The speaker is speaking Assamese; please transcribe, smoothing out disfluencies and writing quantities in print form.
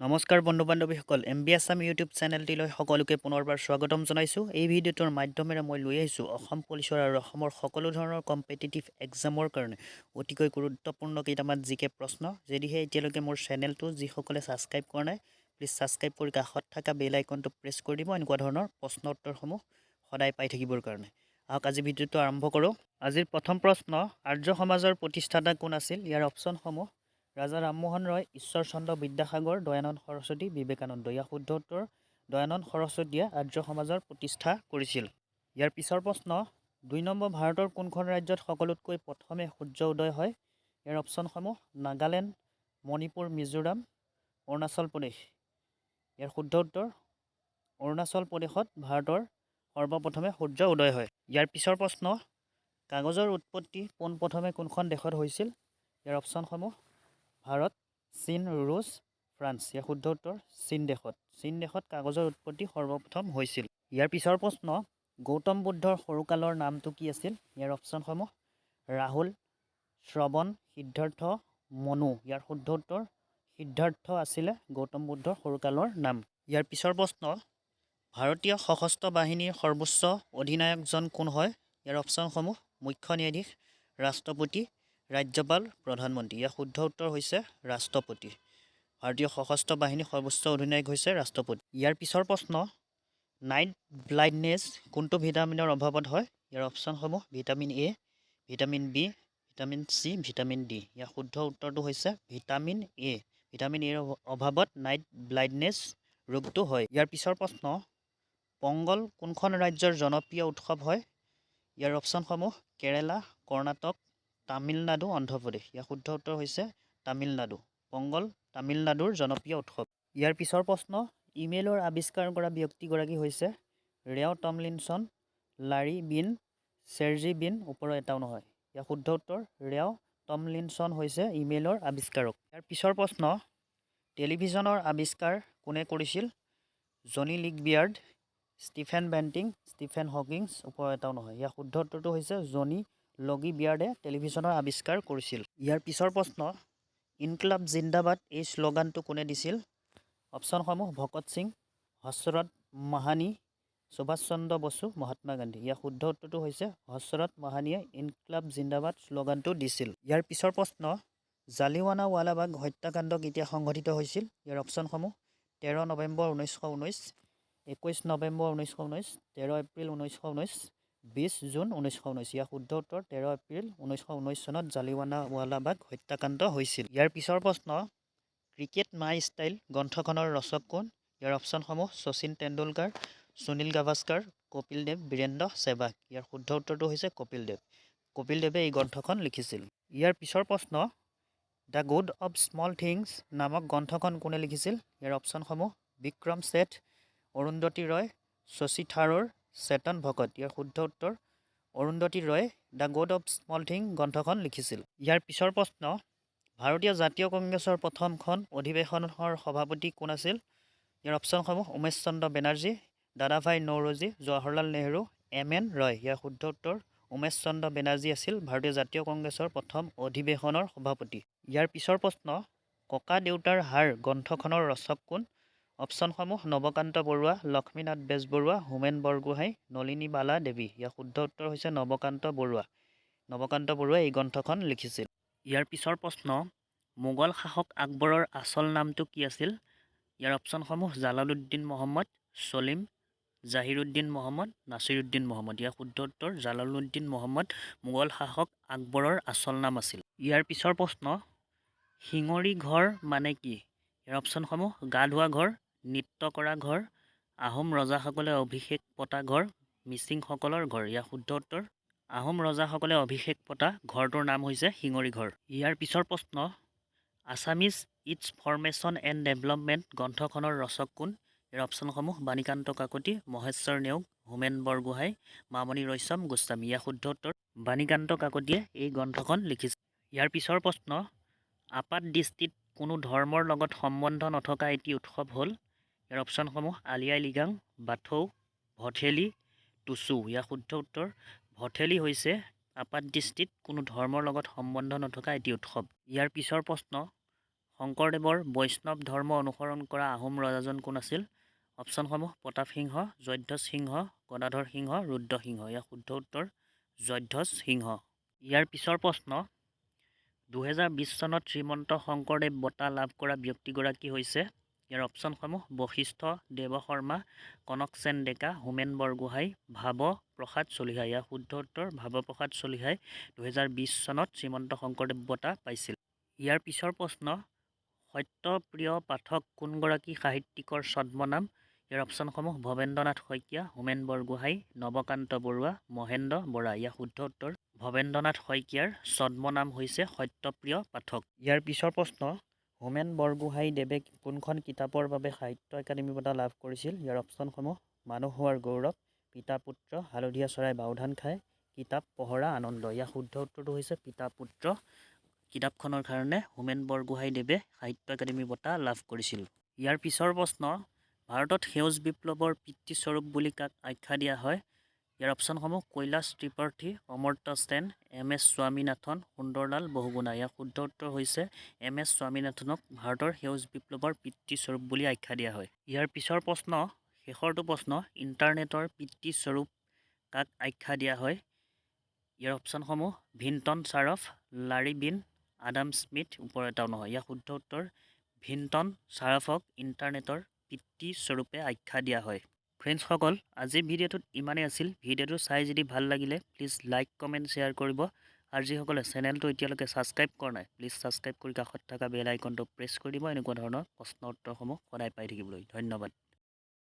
নমস্কাৰ বন্ধু বান্ধৱীসকল আছাম ইউটিউব চেনেলটিলৈ সকলোকে পুনৰবাৰ স্বাগতম জনাইছোঁ। এই ভিডিঅ'টোৰ মাধ্যমেৰে মই লৈ আহিছোঁ অসম পুলিচৰ আৰু অসমৰ সকলো ধৰণৰ কম্পিটিটিভ এক্সামৰ কাৰণে অতিকৈ গুৰুত্বপূৰ্ণ কেইটামান জিকে প্ৰশ্ন। যদিহে এতিয়ালৈকে মোৰ চেনেলটো যিসকলে ছাবস্ক্ৰাইব কৰা নাই প্লিজ ছাবস্ক্ৰাইব কৰি কাষত থকা বেল আইকনটো প্ৰেছ কৰি দিব এনেকুৱা ধৰণৰ প্ৰশ্ন উত্তৰসমূহ সদায় পাই থাকিবৰ কাৰণে। আহক আজি ভিডিঅ'টো আৰম্ভ কৰোঁ। আজিৰ প্ৰথম প্ৰশ্ন, আৰ্য সমাজৰ প্ৰতিষ্ঠাতা কোন আছিল? ইয়াৰ অপশ্যনসমূহ ৰাজা ৰামমোহন ৰয়, ঈশ্বৰ চন্দ্ৰ বিদ্যাসাগৰ, দয়ানন্দ সৰস্বতী, বিবেকানন্দ। ইয়াৰ শুদ্ধ উত্তৰ দয়ানন্দ সৰস্বতীয়ে আৰ্য সমাজৰ প্ৰতিষ্ঠা কৰিছিল। ইয়াৰ পিছৰ প্ৰশ্ন, ২ নম্বৰ, ভাৰতৰ কোনখন ৰাজ্যত সকলোতকৈ প্ৰথমে সূৰ্য উদয় হয়? ইয়াৰ অপশ্যনসমূহ নাগালেণ্ড, মণিপুৰ, মিজোৰাম, অৰুণাচল প্ৰদেশ। ইয়াৰ শুদ্ধ উত্তৰ অৰুণাচল প্ৰদেশত ভাৰতৰ সৰ্বপ্ৰথমে সূৰ্য উদয় হয়। ইয়াৰ পিছৰ প্ৰশ্ন, কাগজৰ উৎপত্তি পোনপ্ৰথমে কোনখন দেশত হৈছিল? ইয়াৰ অপশ্যনসমূহ ভাৰত, চীন, ৰুছ, ফ্ৰান্স। ইয়াৰ শুদ্ধ উত্তৰ চীন দেশত কাগজৰ উৎপত্তি সৰ্বপ্ৰথম হৈছিল। ইয়াৰ পিছৰ প্ৰশ্ন, গৌতম বুদ্ধৰ সৰুকালৰ নামটো কি আছিল? ইয়াৰ অপশ্যনসমূহ ৰাহুল, শ্ৰৱণ, সিদ্ধাৰ্থ, মনু। ইয়াৰ শুদ্ধ উত্তৰ সিদ্ধাৰ্থ আছিলে গৌতম বুদ্ধৰ সৰুকালৰ নাম। ইয়াৰ পিছৰ প্ৰশ্ন, ভাৰতীয় সশস্ত্ৰ বাহিনীৰ সৰ্বোচ্চ অধিনায়কজন কোন হয়? ইয়াৰ অপশ্যনসমূহ মুখ্য ন্যায়াধীশ, ৰাষ্ট্ৰপতি, ৰাজ্যপাল, প্ৰধানমন্ত্ৰী। ইয়াৰ শুদ্ধ উত্তৰ হৈছে ৰাষ্ট্ৰপতি। ভাৰতীয় সশস্ত্ৰ বাহিনীৰ সৰ্বোচ্চ অধিনায়ক হৈছে ৰাষ্ট্ৰপতি। ইয়াৰ পিছৰ প্ৰশ্ন, নাইট ব্লাইণ্ডনেছ কোনটো ভিটামিনৰ অভাৱত হয়? ইয়াৰ অপশ্যনসমূহ vitamin A, vitamin B, vitamin C, vitamin D. ইয়াৰ শুদ্ধ উত্তৰটো হৈছে ভিটামিন এ। ভিটামিন এৰ অভাৱত নাইট ব্লাইণ্ডনেছ ৰোগটো হয়। ইয়াৰ পিছৰ প্ৰশ্ন, পংগল কোনখন ৰাজ্যৰ জনপ্ৰিয় উৎসৱ হয়? ইয়াৰ অপশ্যনসমূহ কেৰেলা, কৰ্ণাটক, তামিলনাডু, অন্ধ্ৰপ্ৰদেশ। ইয়াৰ শুদ্ধ উত্তৰ হৈছে তামিলনাডু। পংগল তামিলনাডুৰ জনপ্ৰিয় উৎসৱ। ইয়াৰ পিছৰ প্ৰশ্ন, ইমেইলৰ আৱিষ্কাৰ কৰা ব্যক্তিগৰাকী হৈছে ৰেয় টমলিনছন, লাৰী বিন, চেৰ্জি বিন, ওপৰৰ এটাও নহয়। ইয়াৰ শুদ্ধ উত্তৰ ৰেয় টমলিনছন হৈছে ইমেইলৰ আৱিষ্কাৰক। ইয়াৰ পিছৰ প্ৰশ্ন, টেলিভিছনৰ আৱিষ্কাৰ কোনে কৰিছিল? জনি লিগবিয়াৰ্ড, ষ্টিফেন বেণ্টিং, ষ্টিফেন হকিংছ, ওপৰৰ এটাও নহয়। ইয়াৰ শুদ্ধ উত্তৰটো হৈছে জনি লগিবিয়াৰ্ডে টেলিভিছনৰ আৱিষ্কাৰ কৰিছিল। ইয়াৰ পিছৰ প্ৰশ্ন, ইনকলাব জিন্দাবাদ এই শ্লোগানটো কোনে দিছিল? অপশ্যনসমূহ ভগত সিং, হছৰত মাহানী, সুভাষ চন্দ্ৰ বসু, মহাত্মা গান্ধী। ইয়াৰ শুদ্ধ উত্তৰটো হৈছে হছৰত মাহানীয়ে ইনকলাব জিন্দাবাদ শ্লোগানটো দিছিল। ইয়াৰ পিছৰ প্ৰশ্ন, জালিৱানাৱালাবাগ হত্যাকাণ্ড কেতিয়া সংঘটিত হৈছিল? ইয়াৰ অপশ্যনসমূহ 13 নৱেম্বৰ 1919, 21 নৱেম্বৰ 1919, 13 এপ্ৰিল 1919, 20 জুন 1919। ইয়াৰ শুদ্ধ উত্তৰ 13 এপ্ৰিল 1919 চনত জালিৱানাৱালাবাগ হত্যাকাণ্ড হৈছিল। ইয়াৰ পিছৰ প্ৰশ্ন, ক্ৰিকেট মাই ষ্টাইল গ্ৰন্থখনৰ ৰচক কোন? ইয়াৰ অপশ্যনসমূহ শচীন তেণ্ডুলকাৰ, সুনীল গাভাস্কাৰ, কপিল দেৱ, বীৰেন্দ্ৰ সেহৱাগ। ইয়াৰ শুদ্ধ উত্তৰটো হৈছে কপিল দেৱ। কপিল দেৱে এই গ্ৰন্থখন লিখিছিল। ইয়াৰ পিছৰ প্ৰশ্ন, the good of small things নামক গ্ৰন্থখন কোনে লিখিছিল? ইয়াৰ অপশ্যনসমূহ বিক্ৰম শেঠ, অৰুন্ধতী ৰয়, শশী থাৰুৰ, চেতন ভগত। ইয়াৰ শুদ্ধ উত্তৰ অৰুন্ধতী ৰয়ে the good of small thing গ্ৰন্থখন লিখিছিল। ইয়াৰ পিছৰ প্ৰশ্ন, ভাৰতীয় জাতীয় কংগ্ৰেছৰ প্ৰথমখন অধিৱেশনৰ সভাপতি কোন আছিল? ইয়াৰ অপশ্যনসমূহ উমেশ চন্দ্ৰ বেনাৰ্জী, দাদাভাই নৌৰোজী, জৱাহৰলাল নেহৰু, এম.এন. ৰয়। ইয়াৰ শুদ্ধ উত্তৰ উমেশ চন্দ্ৰ বেনাৰ্জী আছিল ভাৰতীয় জাতীয় কংগ্ৰেছৰ প্ৰথম অধিৱেশনৰ সভাপতি। ইয়াৰ পিছৰ প্ৰশ্ন, ককা দেউতাৰ হাড় গ্ৰন্থখনৰ ৰচক কোন? অপশ্যনসমূহ নৱকান্ত বৰুৱা, লক্ষ্মীনাথ বেজবৰুৱা, হোমেন বৰগোহাঁই, নলিনীবালা দেৱী। ইয়াৰ শুদ্ধ উত্তৰ হৈছে নৱকান্ত বৰুৱা। নৱকান্ত বৰুৱাই এই গ্ৰন্থখন লিখিছিল। ইয়াৰ পিছৰ প্ৰশ্ন, মোগল শাসক আকবৰৰ আচল নামটো কি আছিল? ইয়াৰ অপশ্যনসমূহ জালালুদ্দিন মহম্মদ, চলিম, জাহিৰুদ্দিন মহম্মদ, নাছিৰুদ্দিন মহম্মদ। ইয়াৰ শুদ্ধ উত্তৰ জালালুদ্দিন মহম্মদ মোগল শাসক আকবৰৰ আচল নাম আছিল। ইয়াৰ পিছৰ প্ৰশ্ন, শিঙৰি ঘৰ মানে কি? ইয়াৰ অপশ্যনসমূহ গা ধোৱা ঘৰ, নৃত্য কৰা ঘৰ, আহোম ৰজাসকলে অভিষেক পতা ঘৰ, মিচিংসকলৰ ঘৰ। ইয়াৰ শুদ্ধ উত্তৰ আহোম ৰজাসকলে অভিষেক পতা ঘৰটোৰ নাম হৈছে শিঙৰি ঘৰ। ইয়াৰ পিছৰ প্ৰশ্ন, Assamese its formation and development গ্ৰন্থখনৰ ৰচক কোন? ইয়াৰ অপশ্যনসমূহ বাণীকান্ত কাকতি, মহেশ্বৰ নেওগ, হোমেন বৰগোহাঁই, মামণি ৰয়ছম গোস্বামী। ইয়াৰ শুদ্ধ উত্তৰ বাণীকান্ত কাকতিয়ে এই গ্ৰন্থখন লিখিছিল। ইয়াৰ পিছৰ প্ৰশ্ন, আপাত দৃষ্টিত কোনো ধৰ্মৰ লগত সম্বন্ধ নথকা এটি উৎসৱ হ'ল? ইয়াৰ অপশ্যনসমূহ আলি আই লৃগাং, বাথৌ, ভঠেলি, টুচু। ইয়াৰ শুদ্ধ উত্তৰ ভঠেলি হৈছে আপাত দৃষ্টিত কোনো ধৰ্মৰ লগত সম্বন্ধ নথকা এটি উৎসৱ। ইয়াৰ পিছৰ প্ৰশ্ন, শংকৰদেৱৰ বৈষ্ণৱ ধৰ্ম অনুসৰণ কৰা আহোম ৰজাজন কোন আছিল? অপশ্যনসমূহ প্ৰতাপ সিংহ, জয়ধ্বজ সিংহ, গদাধৰ সিংহ, ৰুদ্ৰ সিংহ। ইয়াৰ শুদ্ধ উত্তৰ জয়ধ্বজ সিংহ। ইয়াৰ পিছৰ প্ৰশ্ন, 2020 চনত শ্ৰীমন্ত শংকৰদেৱ বঁটা লাভ কৰা ব্যক্তিগৰাকী হৈছে? ইয়াৰ অপশ্যনসমূহ বশিষ্ঠ, দেৱ শৰ্মা, কনক সেন ডেকা, হোমেন বৰগোহাঁই, ভাৱ প্ৰসাদ চলিহা। ইয়াৰ শুদ্ধ উত্তৰ ভাৱ প্ৰসাদ চলিহাই 2020 চনত শ্ৰীমন্ত শংকৰদেৱ বঁটা পাইছিল। ইয়াৰ পিছৰ প্ৰশ্ন, সত্যপ্ৰিয় পাঠক কোনগৰাকী সাহিত্যিকৰ ছদ্মনাম? ইয়াৰ অপশ্যনসমূহ ভৱেন্দ্ৰনাথ শইকীয়া, হোমেন বৰগোহাঁই, নৱকান্ত বৰুৱা, মহেন্দ্ৰ বৰা। ইয়াৰ শুদ্ধ উত্তৰ ভৱেন্দ্ৰনাথ শইকীয়াৰ ছদ্মনাম হৈছে সত্যপ্ৰিয় পাঠক। ইয়াৰ পিছৰ প্ৰশ্ন, হোমেন বৰগোহাঁই দেৱে কোনখন কিতাপৰ বাবে সাহিত্য একাডেমী বঁটা লাভ কৰিছিল? ইয়াৰ অপশ্যনসমূহ মানুহ হোৱাৰ গৌৰৱ, পিতা পুত্ৰ, হালধীয়া চৰাই বাওধান খায়, কিতাপ পঢ়ৰা আনন্দ। ইয়াৰ শুদ্ধ উত্তৰটো হৈছে পিতা পুত্ৰ কিতাপখনৰ কাৰণে হোমেন বৰগোহাঁই দেৱে সাহিত্য একাডেমী বঁটা লাভ কৰিছিল। ইয়াৰ পিছৰ প্ৰশ্ন, ভাৰতত সেউজ বিপ্লৱৰ পিতৃস্বৰূপ বুলি কাক আখ্যা দিয়া হয়? ইয়াৰ অপশ্যনসমূহ কৈলাশ ত্ৰিপাঠী, অমৰ্ত্য সেন, M.S. স্বামীনাথন, সুন্দৰলাল বহুগুণা। ইয়াৰ শুদ্ধ উত্তৰ হৈছে M.S. স্বামীনাথনক ভাৰতৰ সেউজ বিপ্লৱৰ পিতৃস্বৰূপ বুলি আখ্যা দিয়া হয়। ইয়াৰ পিছৰ প্ৰশ্ন, শেষৰটো প্ৰশ্ন, ইণ্টাৰনেটৰ পিতৃস্বৰূপ কাক আখ্যা দিয়া হয়? ইয়াৰ অপশ্যনসমূহ ভিনটন চাৰফ, লাৰী বিন, আডাম স্মিথ, ওপৰ এটাও নহয়। ইয়াৰ শুদ্ধ উত্তৰ ভিনটন চাৰফক ইণ্টাৰনেটৰ পিতৃস্বৰূপে আখ্যা দিয়া হয়। ফ্ৰেণ্ডছসকল, আজিৰ ভিডিঅ'টোত ইমানেই আছিল। ভিডিঅ'টো চাই যদি ভাল লাগিলে প্লিজ লাইক, কমেণ্ট, শ্বেয়াৰ কৰিব। আৰু যিসকলে চেনেলটো এতিয়ালৈকে ছাবস্ক্ৰাইব কৰা নাই প্লিজ ছাবস্ক্ৰাইব কৰি কাষত থকা বেল আইকনটো প্ৰেছ কৰি দিব এনেকুৱা ধৰণৰ প্ৰশ্ন উত্তৰসমূহ সদায় পাই থাকিবলৈ। ধন্যবাদ।